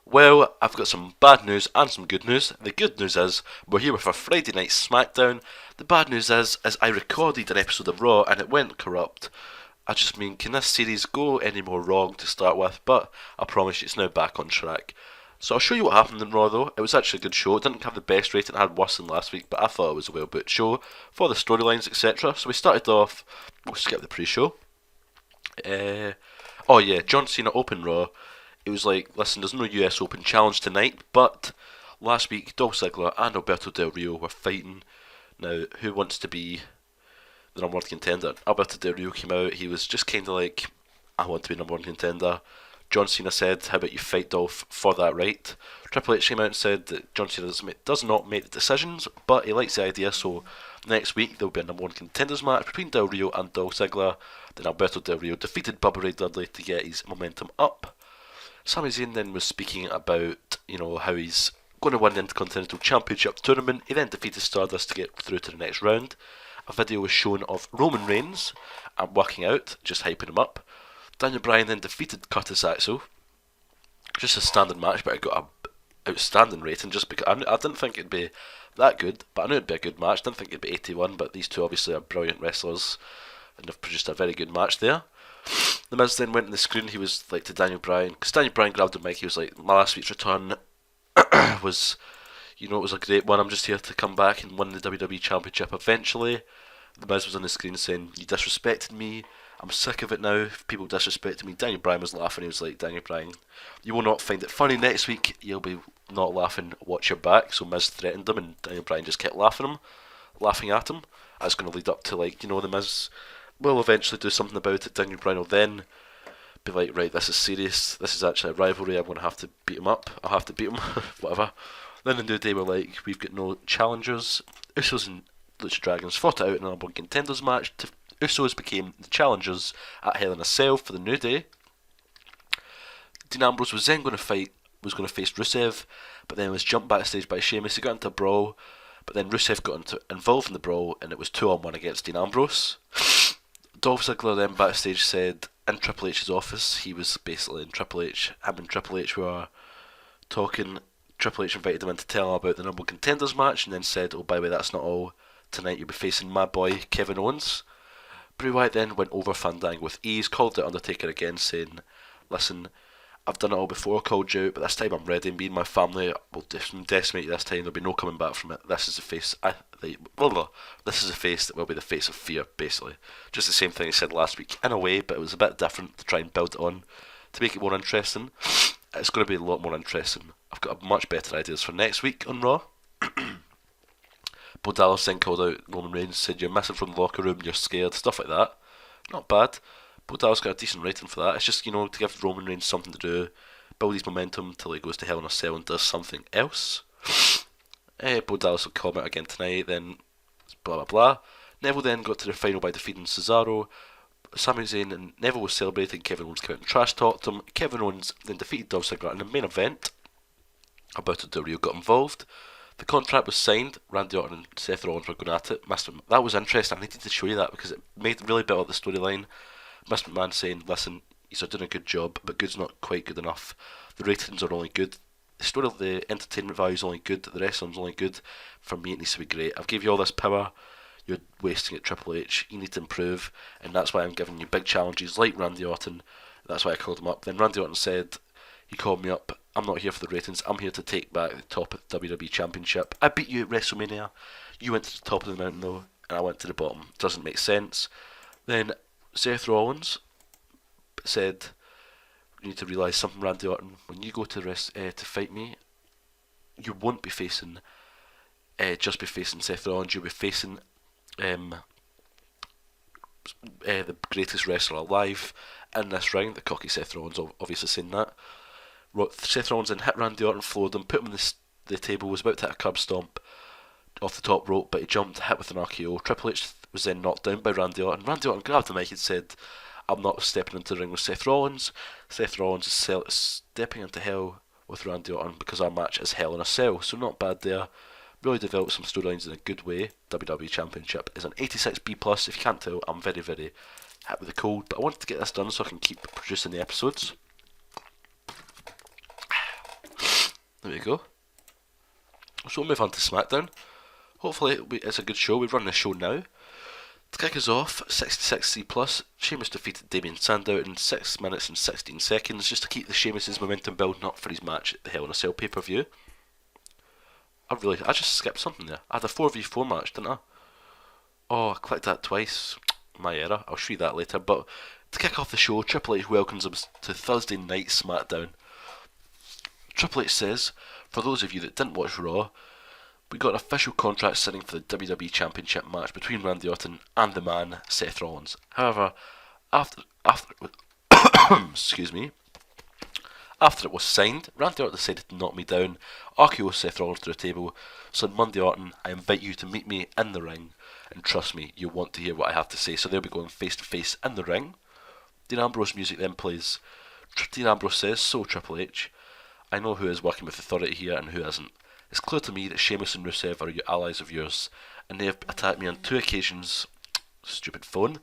Well, I've got some bad news and some good news. The good news is we're here with our Friday night SmackDown. The bad news is I recorded an episode of Raw and it went corrupt. I just mean, can this series go any more wrong to start with? But I promise you it's now back on track. So I'll show you what happened in Raw though. It was actually a good show. It didn't have the best rating, it had worse than last week, but I thought it was a well booked show for the storylines, etc. So we started off, we'll skip the pre-show. Oh yeah, John Cena opened Raw. It was like, listen, there's no US Open challenge tonight, but last week Dolph Ziggler and Alberto Del Rio were fighting. Now, who wants to be the number one contender? Alberto Del Rio came out, he was just kind of like, I want to be number one contender. John Cena said, how about you fight Dolph for that right? Triple H came out and said that John Cena does not make the decisions, but he likes the idea, so next week there will be a number one contenders match between Del Rio and Dolph Ziggler. Then Alberto Del Rio defeated Bubba Ray Dudley to get his momentum up. Sami Zayn then was speaking about, how he's going to win the Intercontinental Championship tournament. He then defeated Stardust to get through to the next round. A video was shown of Roman Reigns working out, just hyping him up. Daniel Bryan then defeated Curtis Axel. Just a standard match, but it got a outstanding rating just because I didn't think it'd be that good, but I knew it'd be a good match. Didn't think it'd be 81, but these two obviously are brilliant wrestlers and have produced a very good match there. The Miz then went on the screen, he was like to Daniel Bryan, because Daniel Bryan grabbed the mic, he was like, my last week's return was, it was a great one, I'm just here to come back and win the WWE Championship eventually. The Miz was on the screen saying, you disrespected me, I'm sick of it now, if people disrespected me. Daniel Bryan was laughing, he was like, Daniel Bryan, you will not find it funny next week, you'll be not laughing, watch your back. So Miz threatened him and Daniel Bryan just kept laughing at him. That's going to lead up to the Miz will eventually do something about it. Daniel Bryan will then be like, right, this is serious, this is actually a rivalry, I'm going to have to beat him up, I'll have to beat him, whatever. Then the New Day were like, we've got no challengers. Usos and Lucha Dragons fought it out in a number one contenders match. Usos became the challengers at Hell in a Cell for the New Day. Dean Ambrose was then going to face Rusev, but then was jumped backstage by Sheamus. He got into a brawl, but then Rusev got involved in the brawl, and it was 2-on-1 against Dean Ambrose. Dolph Ziggler then backstage said in Triple H's office, he was basically in Triple H, him and Triple H were talking. Triple H invited him in to tell him about the number one contenders match, and then said, oh, by the way, that's not all. Tonight you'll be facing my boy, Kevin Owens. Bray Wyatt then went over Fandango with ease, called out Undertaker again, saying, listen, I've done it all before, called you out, but this time I'm ready. Me and my family will decimate you this time. There'll be no coming back from it. This is the face. This is a face that will be the face of fear, basically. Just the same thing he said last week, in a way, but it was a bit different to try and build it on to make it more interesting. It's going to be a lot more interesting. I've got much better ideas for next week on Raw. Bo Dallas then called out Roman Reigns, said you're missing from the locker room, you're scared, stuff like that. Not bad. Bo Dallas got a decent rating for that. It's just, to give Roman Reigns something to do, build his momentum till he goes to Hell in a Cell and does something else. Bo Dallas will comment again tonight, then blah blah blah. Neville then got to the final by defeating Cesaro. Sami Zayn and Neville was celebrating, Kevin Owens came out and trash talked him. Kevin Owens then defeated Dolph Ziggler in the main event. Alberto Del Rio got involved. The contract was signed. Randy Orton and Seth Rollins were going at it. That was interesting. I needed to show you that because it really built up the storyline. Mr. McMahon saying, listen, he's doing a good job, but good's not quite good enough. The ratings are only good. The story of the entertainment value is only good. The wrestling's only good. For me, it needs to be great. I've gave you all this power. You're wasting it, Triple H. You need to improve, and that's why I'm giving you big challenges like Randy Orton. That's why I called him up. Then Randy Orton said, he called me up. I'm not here for the ratings. I'm here to take back the top of the WWE Championship. I beat you at WrestleMania. You went to the top of the mountain though, and I went to the bottom. Doesn't make sense. Then Seth Rollins said, you need to realise something, Randy Orton. When you go to fight me, you won't be facing just be facing Seth Rollins. You'll be facing the greatest wrestler alive in this ring. The cocky Seth Rollins obviously saying that. Seth Rollins then hit Randy Orton, floored him, put him on the table, was about to hit a curb stomp off the top rope, but he jumped, hit with an RKO. Triple H was then knocked down by Randy Orton. Randy Orton grabbed the mic and said, I'm not stepping into the ring with Seth Rollins. Seth Rollins is stepping into hell with Randy Orton because our match is Hell in a Cell. So not bad there. Really developed some storylines in a good way. WWE Championship is an 86B+. If you can't tell, I'm very, very happy with the cold, but I wanted to get this done so I can keep producing the episodes. There we go. So we'll move on to SmackDown. Hopefully it's a good show. We run the show now. To kick us off, 66C+, Sheamus defeated Damien Sandow in 6 minutes and 16 seconds just to keep the Sheamus' momentum building up for his match at the Hell in a Cell pay-per-view. I just skipped something there. I had a 4v4 match, didn't I? Oh, I clicked that twice. My error. I'll show you that later. But to kick off the show, Triple H welcomes us to Thursday Night SmackDown. Triple H says, for those of you that didn't watch Raw, we got an official contract signing for the WWE Championship match between Randy Orton and the man Seth Rollins. However, after excuse me, after it was signed, Randy Orton decided to knock me down, RKO Seth Rollins through a table. So on Monday, Orton, I invite you to meet me in the ring, and trust me, you'll want to hear what I have to say. So they'll be going face to face in the ring. Dean Ambrose music then plays. Dean Ambrose says, so Triple H, I know who is working with authority here and who isn't. It's clear to me that Sheamus and Rusev are allies of yours, and they have attacked me on 2 occasions. Stupid phone.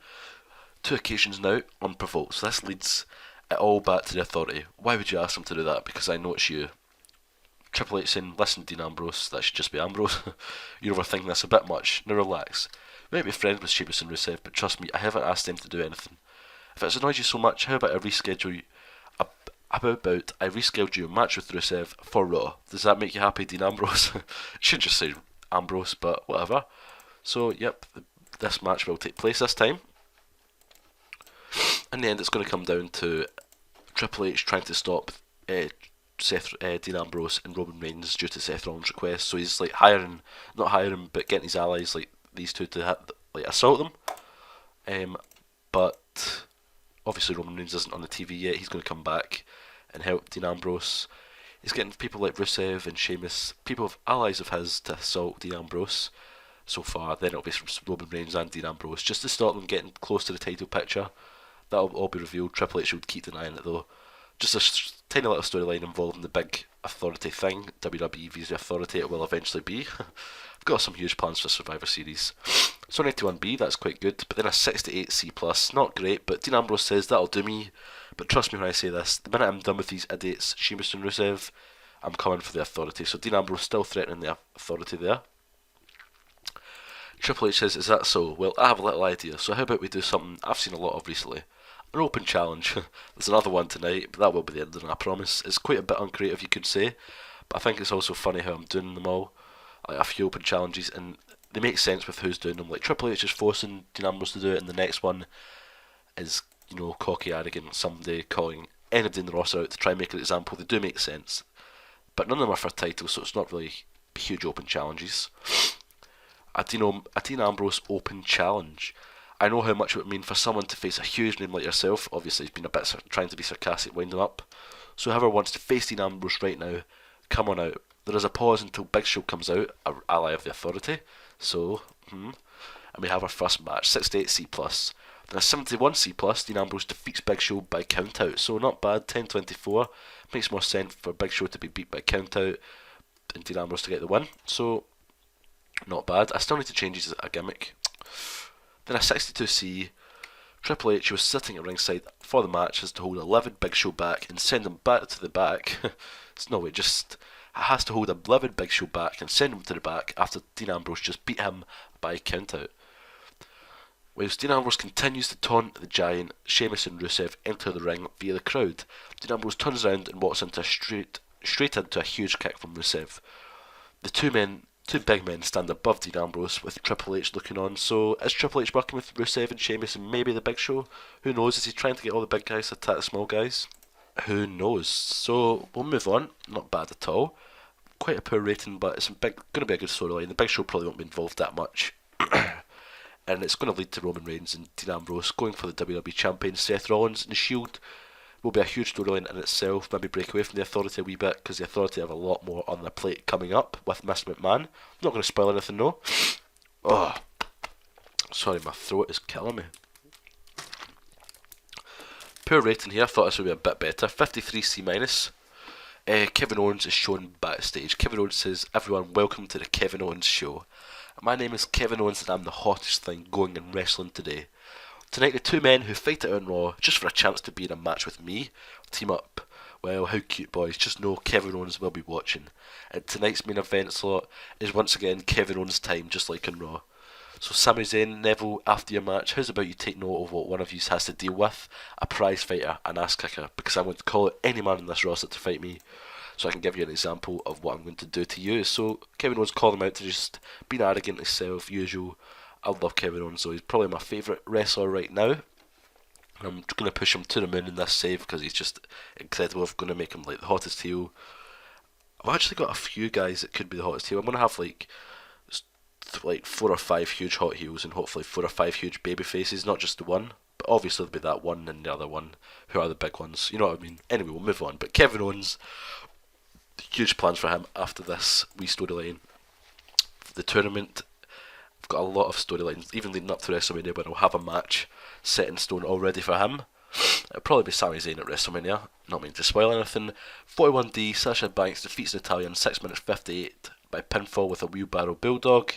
2 occasions now, unprovoked. So this leads it all back to the authority. Why would you ask them to do that? Because I know it's you. Triple H saying, listen, Dean Ambrose, that should just be Ambrose. You're overthinking this a bit much. Now relax. We might be friends with Sheamus and Rusev, but trust me, I haven't asked them to do anything. If it's annoyed you so much, how about I reschedule you? I rescheduled you a match with Rusev for Raw. Does that make you happy, Dean Ambrose? Should just say Ambrose, but whatever. So, yep, this match will take place this time. In the end, it's going to come down to Triple H trying to stop Dean Ambrose and Roman Reigns due to Seth Rollins' request. So he's like not hiring, but getting his allies like these two to assault them. But obviously Roman Reigns isn't on the TV yet. He's going to come back and help Dean Ambrose. He's getting people like Rusev and Sheamus, allies of his, to assault Dean Ambrose so far. Then it'll be from Roman Reigns and Dean Ambrose just to stop them getting close to the title picture. That'll all be revealed. Triple H would keep denying it though. Just a tiny little storyline involving the big authority thing. WWE vs the authority it will eventually be. I've got some huge plans for Survivor Series. So 91B, that's quite good. But then a 68C+, not great, but Dean Ambrose says that'll do me. But trust me when I say this, the minute I'm done with these idiots, Sheamus and Rusev, I'm coming for the authority. So Dean Ambrose still threatening the authority there. Triple H says, is that so? Well, I have a little idea, so how about we do something I've seen a lot of recently. An open challenge. There's another one tonight, but that will be the end of it, I promise. It's quite a bit uncreative, you could say, but I think it's also funny how I'm doing them all. Like a few open challenges, and they make sense with who's doing them. Like Triple H is forcing Dean Ambrose to do it, and the next one is, cocky, arrogant, somebody calling anybody in the roster out to try and make an example. They do make sense, but none of them are for titles, so it's not really huge open challenges. A Dean Ambrose open challenge. I know how much it would mean for someone to face a huge name like yourself. Obviously, he's been a bit trying to be sarcastic, winding up. So whoever wants to face Dean Ambrose right now, come on out. There is a pause until Big Show comes out, an ally of the authority. So, and we have our first match, 68C+. Then a 71C+, Dean Ambrose defeats Big Show by countout. So not bad, 10-24. Makes more sense for Big Show to be beat by countout and Dean Ambrose to get the win. So, not bad. I still need to change his gimmick. Then a 62C, Triple H, who was sitting at ringside for the match, has to hold 11 Big Show back and send him back to the back. It's no way, just has to hold 11 Big Show back and send him to the back after Dean Ambrose just beat him by countout. Whilst Dean Ambrose continues to taunt the Giant, Sheamus and Rusev enter the ring via the crowd. Dean Ambrose turns around and walks into straight into a huge kick from Rusev. The two big men stand above Dean Ambrose with Triple H looking on. So is Triple H working with Rusev and Sheamus and maybe the Big Show? Who knows? Is he trying to get all the big guys to attack the small guys? Who knows? So we'll move on. Not bad at all. Quite a poor rating, but it's going to be a good storyline. The Big Show probably won't be involved that much. And it's going to lead to Roman Reigns and Dean Ambrose going for the WWE Champion Seth Rollins, and the Shield will be a huge storyline in itself. Maybe break away from the Authority a wee bit, because the Authority have a lot more on their plate coming up with Miss McMahon. I'm not going to spoil anything though. Oh, sorry, my throat is killing me. Poor rating here. I thought this would be a bit better. 53C-. Kevin Owens is shown backstage. Kevin Owens says, everyone, welcome to the Kevin Owens Show. My name is Kevin Owens and I'm the hottest thing going in wrestling today. Tonight the two men who fight it on Raw just for a chance to be in a match with me team up Well, how cute, boys. Just know Kevin Owens will be watching. And tonight's main event slot is once again Kevin Owens' time, just like in Raw. So Sami Zayn, Neville, after your match, how's about you take note of what one of you has to deal with? A prize fighter, an ass kicker, because I'm going to call it any man in this roster to fight me. So I can give you an example of what I'm going to do to you. So Kevin Owens called him out to just being arrogant himself, usual. I love Kevin Owens, so he's probably my favourite wrestler right now. I'm going to push him to the moon in this save because he's just incredible. I'm going to make him like the hottest heel. I've actually got a few guys that could be the hottest heel. I'm going to have like 4 or 5 huge hot heels and hopefully 4 or 5 huge baby faces, not just the one. But obviously there'll be that one and the other one who are the big ones. You know what I mean? Anyway, we'll move on. But Kevin Owens, huge plans for him after this wee storyline. For the tournament, I've got a lot of storylines, even leading up to WrestleMania, but I'll have a match set in stone already for him. It'll probably be Sami Zayn at WrestleMania, not meaning to spoil anything. 41D, Sasha Banks defeats an Italian 6 minutes 58 by pinfall with a wheelbarrow bulldog.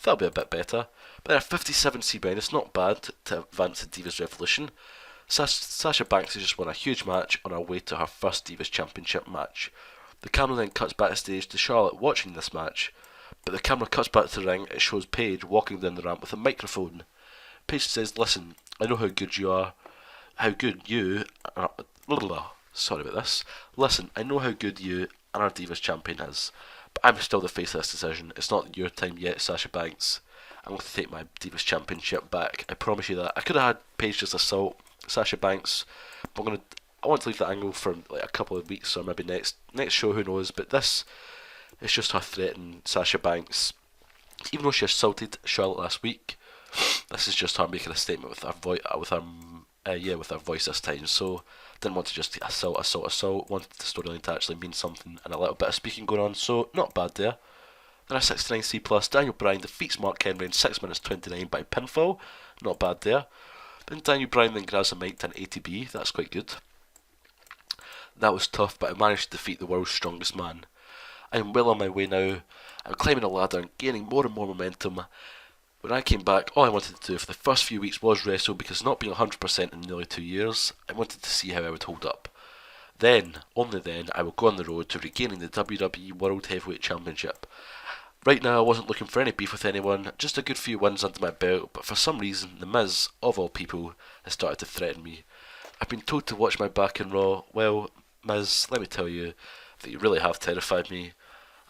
That'll be a bit better. But then a 57 C-Brain, it's not bad to advance to Divas Revolution. Sasha Banks has just won a huge match on her way to her first Divas Championship match. The camera then cuts backstage to Charlotte watching this match, but the camera cuts back to the ring. It shows Paige walking down the ramp with a microphone. Paige says, "Listen, I know how good you are, how good you are, sorry about this. Listen, I know how good you and our Divas champion is, but I'm still the face of this decision. It's not your time yet, Sasha Banks. I'm going to take my Divas championship back. I promise you that." I could have had Paige just assault Sasha Banks, but I want to leave that angle for like a couple of weeks or maybe next show, who knows. But this is just her threatening Sasha Banks. Even though she assaulted Charlotte last week, this is just her making a statement with her voice this time. So didn't want to just assault. Wanted the storyline to actually mean something and a little bit of speaking going on. So not bad there. Then a 69C plus, Daniel Bryan defeats Mark Henry in 6 minutes 29 by pinfall. Not bad there. Then Daniel Bryan then grabs a mic to an ATB. That's quite good. That was tough, but I managed to defeat the world's strongest man. I am well on my way now. I'm climbing a ladder and gaining more and more momentum. When I came back, all I wanted to do for the first few weeks was wrestle, because not being 100% in nearly 2 years, I wanted to see how I would hold up. Then, only then, I will go on the road to regaining the WWE World Heavyweight Championship. Right now, I wasn't looking for any beef with anyone, just a good few wins under my belt, but for some reason, The Miz, of all people, has started to threaten me. I've been told to watch my back in Raw. Well, Miz, let me tell you that you really have terrified me.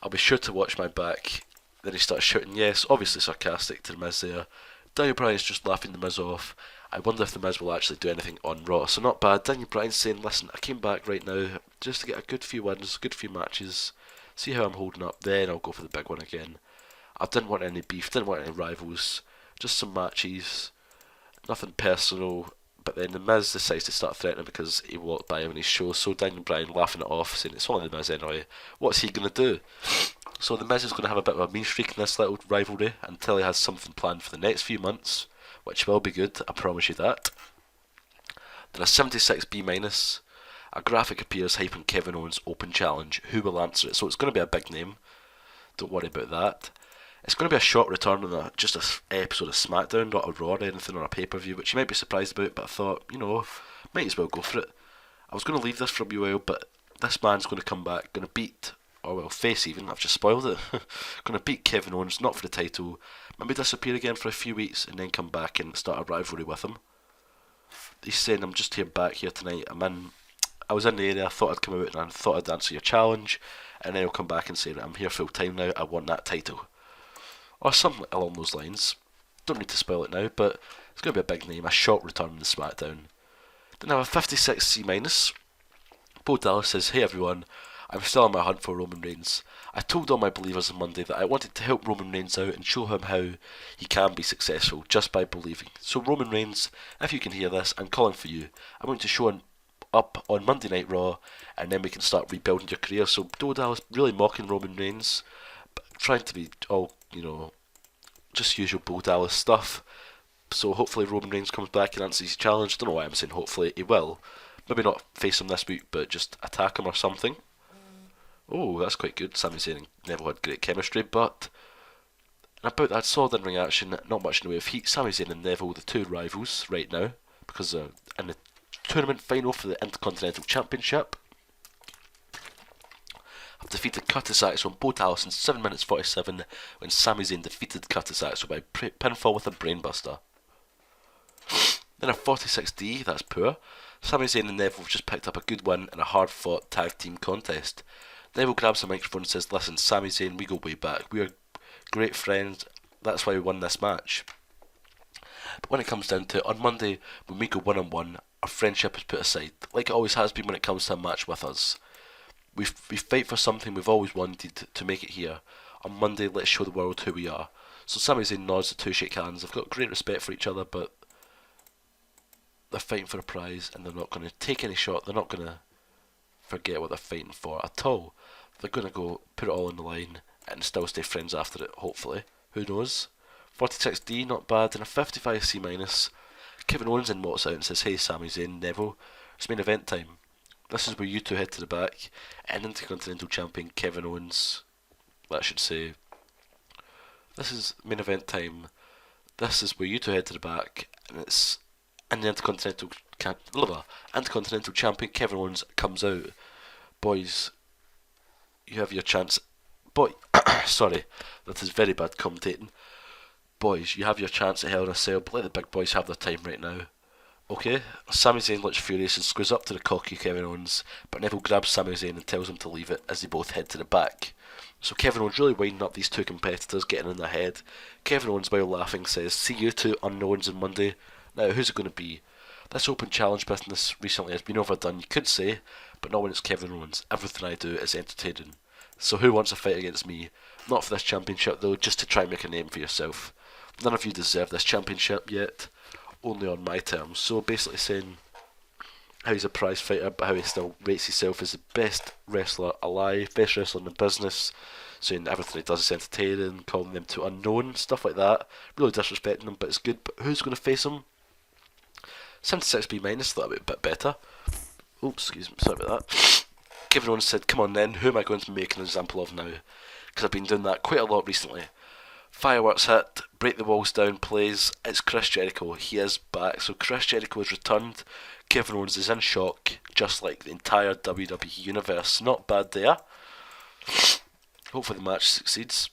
I'll be sure to watch my back. Then he starts shouting, yes, obviously sarcastic to The Miz there. Daniel Bryan's just laughing The Miz off. I wonder if The Miz will actually do anything on Raw. So not bad. Daniel Bryan's saying, listen, I came back right now just to get a good few wins, a good few matches, see how I'm holding up, then I'll go for the big one again. I didn't want any beef, didn't want any rivals, just some matches, nothing personal. But then The Miz decides to start threatening because he walked by him in his show. So Daniel Bryan laughing it off, saying it's only The Miz anyway. What's he going to do? So The Miz is going to have a bit of a mean streak in this little rivalry until he has something planned for the next few months, which will be good, I promise you that. Then a 76B minus. A graphic appears hyping Kevin Owens' open challenge. Who will answer it? So it's going to be a big name. Don't worry about that. It's going to be a short return on just an episode of SmackDown, not a Raw or anything, or a pay-per-view, which you might be surprised about, but I thought, might as well go for it. I was going to leave this for a wee while, but this man's going to come back, going to beat, or well, face even, I've just spoiled it, going to beat Kevin Owens, not for the title, maybe disappear again for a few weeks, and then come back and start a rivalry with him. He's saying, I'm just back here tonight, I was in the area, I thought I'd come out and I thought I'd answer your challenge, and then he'll come back and say, I'm here full time now, I want that title. Or something along those lines. Don't need to spoil it now, but it's going to be a big name, a short return in the SmackDown. Then I have a 56C minus. Bo Dallas says, hey everyone, I'm still on my hunt for Roman Reigns. I told all my believers on Monday that I wanted to help Roman Reigns out and show him how he can be successful just by believing. So Roman Reigns, if you can hear this, I'm calling for you. I'm going to show up on Monday Night Raw, and then we can start rebuilding your career. So Bo Dallas really mocking Roman Reigns, but trying to be all, just usual Bo Dallas stuff. So hopefully Roman Reigns comes back and answers his challenge. Don't know why I'm saying hopefully, he will. Maybe not face him this week, but just attack him or something. Oh, that's quite good. Sami Zayn and Neville had great chemistry, but about that solid in-ring action, not much in the way of heat. Sami Zayn and Neville, the two rivals right now, because in the tournament final for the Intercontinental Championship. defeated Curtis Axel and Bo Dallas in 7 minutes 47 when Sami Zayn defeated Curtis Axel by pinfall with a brainbuster. Then a 46D, that's poor. Sami Zayn and Neville have just picked up a good win in a hard-fought tag team contest. Neville grabs the microphone and says, "Listen, Sami Zayn, we go way back. We are great friends. That's why we won this match." But when it comes down to it, on Monday, when we go one-on-one, our friendship is put aside, like it always has been when it comes to a match with us. We fight for something we've always wanted to make it here. On Monday, let's show the world who we are. So Sami Zayn nods, the two shake hands. They've got great respect for each other, but they're fighting for a prize, and they're not going to take any shot. They're not going to forget what they're fighting for at all. They're going to go put it all on the line and still stay friends after it, hopefully. Who knows? 46D, not bad, and a 55C minus. Kevin Owens then walks out and says, "Hey Sami Zayn, Neville, it's main event time. This is where you two head to the back, and Intercontinental Champion Kevin Owens," that should say, "This is main event time. This is where you two head to the back, and it's and the Intercontinental Champion Kevin Owens comes out. Boys, you have your chance. Sorry, that is very bad commentating. Boys, you have your chance at Hell in a Cell, but let the big boys have their time right now. Okay?" Sami Zayn looks furious and screws up to the cocky Kevin Owens, but Neville grabs Sami Zayn and tells him to leave it as they both head to the back. So Kevin Owens really winding up these two competitors, getting in their head. Kevin Owens, while laughing, says, "See you two unknowns on Monday." Now, who's it going to be? This open challenge business recently has been overdone, you could say, but not when it's Kevin Owens. Everything I do is entertaining. So who wants to fight against me? Not for this championship though, just to try and make a name for yourself. None of you deserve this championship yet, only on my terms. So basically saying how he's a prize fighter, but how he still rates himself as the best wrestler alive, best wrestler in the business, saying everything he does is entertaining, calling them to unknown, stuff like that. Really disrespecting them, but it's good. But who's going to face him? 76B minus, that'll be a bit better. Oops, excuse me, sorry about that. Kevin Owens said, "Come on then, who am I going to make an example of now?" Because I've been doing that quite a lot recently. Fireworks hit, Break the Walls Down plays, it's Chris Jericho, he is back. So Chris Jericho has returned, Kevin Owens is in shock, just like the entire WWE universe. Not bad there. Hopefully the match succeeds.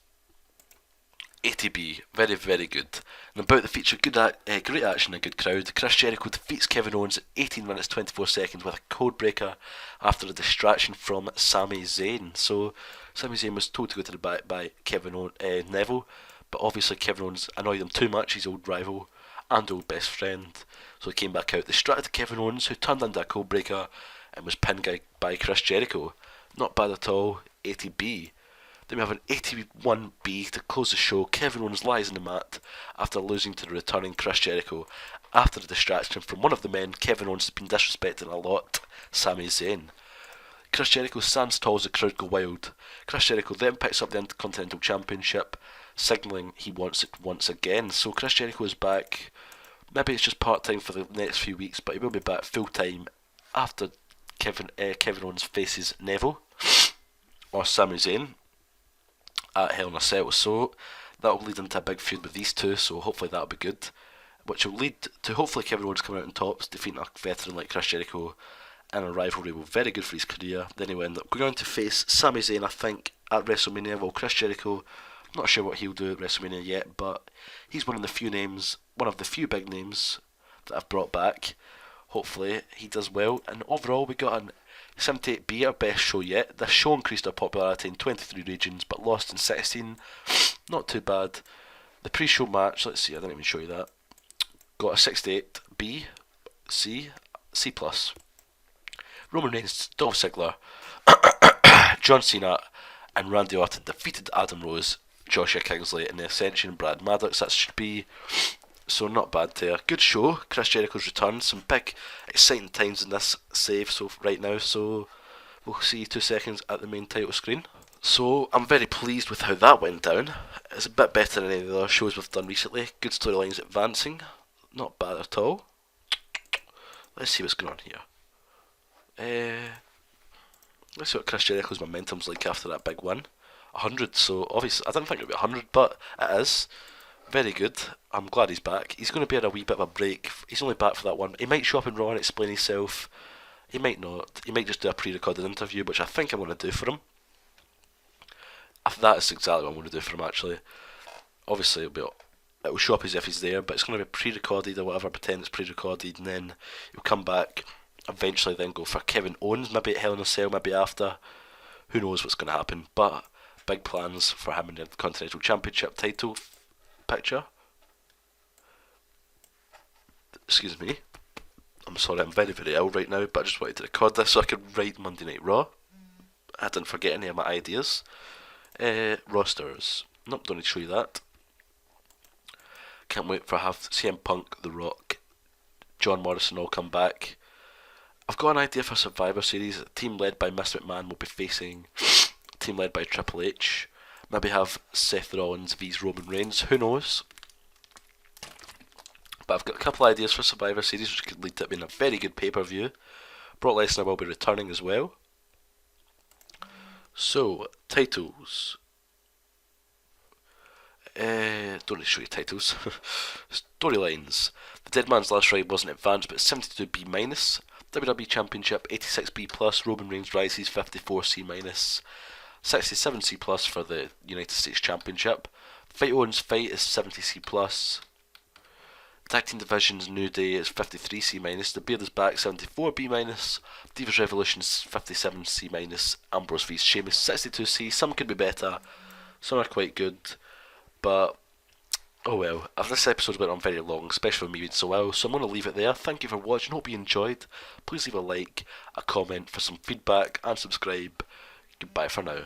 80B, very, very good. And about the feature, great action and a good crowd. Chris Jericho defeats Kevin Owens at 18 minutes 24 seconds with a code breaker after a distraction from Sami Zayn. So Sami Zayn was told to go to the back by Neville, but obviously Kevin Owens annoyed him too much, his old rival and old best friend. So he came back out, distracted Kevin Owens, who turned into a code breaker and was pinned by Chris Jericho. Not bad at all. 80B. Then we have an 81B to close the show. Kevin Owens lies on the mat after losing to the returning Chris Jericho. After the distraction from one of the men Kevin Owens has been disrespecting a lot, Sami Zayn. Chris Jericho stands tall as the crowd go wild. Chris Jericho then picks up the Intercontinental Championship, signalling he wants it once again. So Chris Jericho is back. Maybe it's just part-time for the next few weeks, but he will be back full-time after Kevin Owens faces Neville or Sami Zayn at Hell in a Cell. So that will lead into a big feud with these two, so hopefully that'll be good, which will lead to hopefully Kevin Owens coming out on top, defeating a veteran like Chris Jericho in a rivalry will be very good for his career. Then he will end up going on to face Sami Zayn, I think, at WrestleMania. Well, Chris Jericho, I'm not sure what he'll do at WrestleMania yet, but he's one of the few big names that I've brought back. Hopefully he does well, and overall we got an 78B, our best show yet. This show increased our popularity in 23 regions, but lost in 16. Not too bad. The pre-show match, let's see, I didn't even show you that. Got a 68B, C+. Roman Reigns, Dolph Ziggler, John Cena, and Randy Orton defeated Adam Rose, Joshua Kingsley, and the Ascension, and Brad Maddox. That should be, so not bad there. Good show. Chris Jericho's returned. Some big, exciting times in this save right now. So we'll see you 2 seconds at the main title screen. So I'm very pleased with how that went down. It's a bit better than any of the other shows we've done recently. Good storylines advancing. Not bad at all. Let's see what's going on here. Let's see what Chris Jericho's momentum's like after that big win. 100, so obviously I didn't think it would be 100, but it is. Very good. I'm glad he's back. He's going to be on a wee bit of a break. He's only back for that one. He might show up in Raw and explain himself. He might not. He might just do a pre-recorded interview, which I think I'm going to do for him. That's exactly what I'm going to do for him, actually. Obviously, it'll show up as if he's there, but it's going to be pre-recorded or whatever, pretend it's pre-recorded, and then he'll come back, eventually then go for Kevin Owens, maybe at Hell in a Cell, maybe after. Who knows what's going to happen, but big plans for him in the Continental Championship title picture. Excuse me. I'm sorry, I'm very, very ill right now, but I just wanted to record this so I could write Monday Night Raw. I didn't forget any of my ideas. Rosters. Nope, don't need to show you that. Can't wait for have CM Punk, The Rock, John Morrison all come back. I've got an idea for Survivor Series. A team led by Miss McMahon will be facing a team led by Triple H. Maybe have Seth Rollins vs Roman Reigns. Who knows? But I've got a couple of ideas for Survivor Series which could lead to being a very good pay-per-view. Brock Lesnar will be returning as well. So, titles. Don't need to show you titles. Storylines. The Dead Man's Last Ride wasn't advanced, but 72B minus. WWE Championship 86B plus. Roman Reigns rises 54C minus. 67C plus for the United States Championship. Fight Owens Fight is 70C plus. Tag Team Division's New Day is 53C minus. The Beard is Back 74B minus. Divas Revolution is 57C minus. Ambrose vs Sheamus 62C. Some could be better. Some are quite good. But, oh well, this episode went on very long, especially with me being so ill, so I'm going to leave it there. Thank you for watching, hope you enjoyed. Please leave a like, a comment for some feedback, and subscribe. Goodbye for now.